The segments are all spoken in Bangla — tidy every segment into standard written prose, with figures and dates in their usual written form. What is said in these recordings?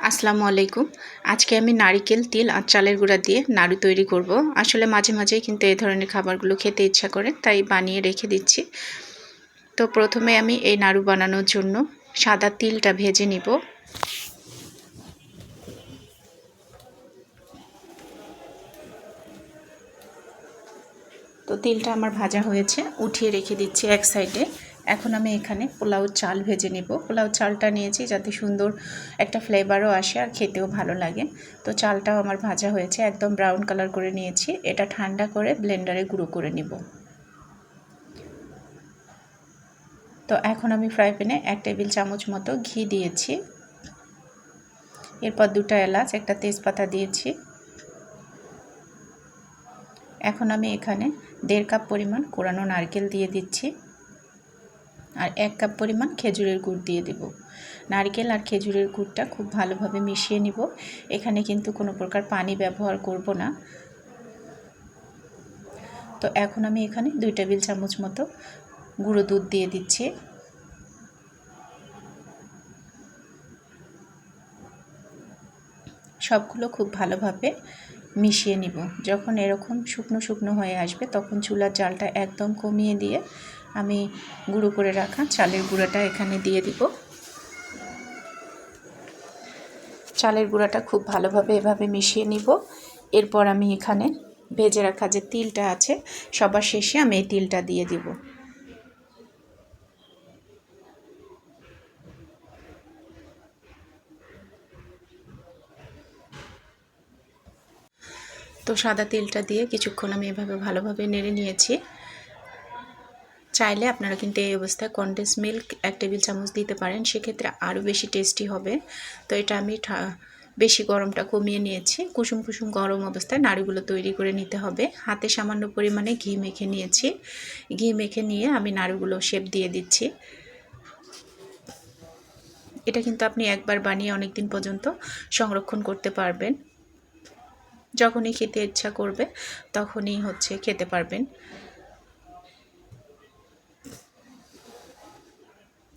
আসসালামু আলাইকুম। আজকে আমি নারিকেল, তিল আর চালের গুঁড়া দিয়ে নাড়ু তৈরি করব। আসলে মাঝে মাঝেই কিন্তু এই ধরনের খাবারগুলো খেতে ইচ্ছা করে, তাই বানিয়ে রেখে দিচ্ছি। তো প্রথমে আমি এই নাড়ু বানানোর জন্য সাদা তিলটা ভেজে নিব। তো তিলটা আমার ভাজা হয়েছে, উঠিয়ে রেখে দিচ্ছি এক সাইডে। এখন আমি এখানে পোলাও চাল ভেজে নেব। পোলাও চালটা নিয়েছি যাতে সুন্দর একটা ফ্লেভারও আসে আর খেতেও ভালো লাগে। তো চালটাও আমার ভাজা হয়েছে, একদম ব্রাউন কালার করে নিয়েছি। এটা ঠান্ডা করে ব্লেন্ডারে গুঁড়ো করে নিব। তো এখন আমি ফ্রাই প্যানে 1 টেবিল চামচ মতো ঘি দিয়েছি। এরপর 2টা এলাচ, একটা তেজপাতা দিয়েছি। এখন আমি এখানে 1.5 কাপ পরিমাণ কোরানো নারকেল দিয়ে দিচ্ছি আর 1 কাপ পরিমাণ খেজুরের গুড় দিয়ে দেব। নারকেল আর খেজুরের গুড়টা খুব ভালোভাবে মিশিয়ে নিব। এখানে কিন্তু কোনো প্রকার পানি ব্যবহার করব না। তো এখন আমি এখানে 2 টেবিল চামচ মতো গুঁড়ো দুধ দিয়ে দিচ্ছি। সবগুলো খুব ভালোভাবে মিশিয়ে নিব। যখন এরকম শুকনো শুকনো হয়ে আসবে তখন চুলার জালটা একদম কমিয়ে দিয়ে আমি গুঁড়ো করে রাখা চালের গুঁড়াটা এখানে দিয়ে দিব। চালের গুঁড়াটা খুব ভালোভাবে এভাবে মিশিয়ে নিব। এরপর আমি এখানে ভেজে রাখা যে তিলটা আছে, সবার শেষে আমি এই তিলটা দিয়ে দিব। তো সাদা তিলটা দিয়ে কিছুক্ষণ আমি এভাবে ভালোভাবে নেড়ে নিয়েছি। চাইলে আপনারা কিন্তু এই অবস্থায় কনডেন্স মিল্ক 1 টেবিল চামচ দিতে পারেন, সেক্ষেত্রে আরও বেশি টেস্টি হবে। তো এটা আমি বেশি গরমটা কমিয়ে নিয়েছি। কুসুম কুসুম গরম অবস্থায় নাড়ুগুলো তৈরি করে নিতে হবে। হাতে সামান্য পরিমাণে ঘি মেখে নিয়েছি। ঘি মেখে নিয়ে আমি নাড়ুগুলো শেপ দিয়ে দিচ্ছি। এটা কিন্তু আপনি একবার বানিয়ে অনেক দিন পর্যন্ত সংরক্ষণ করতে পারবেন। যখনই খেতে ইচ্ছা করবে তখনই খেতে পারবেন।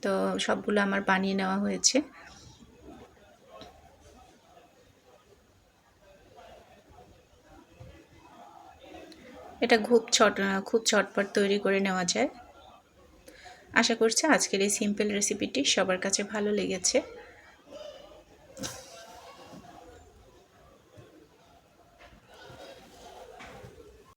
তো সবগুলো আমার বানিয়ে নেওয়া হয়েছে। এটা খুব ঝটপট তৈরি করে নেওয়া যায়। আশা করছি আজকের এই সিম্পল রেসিপিটি সবার কাছে ভালো লেগেছে।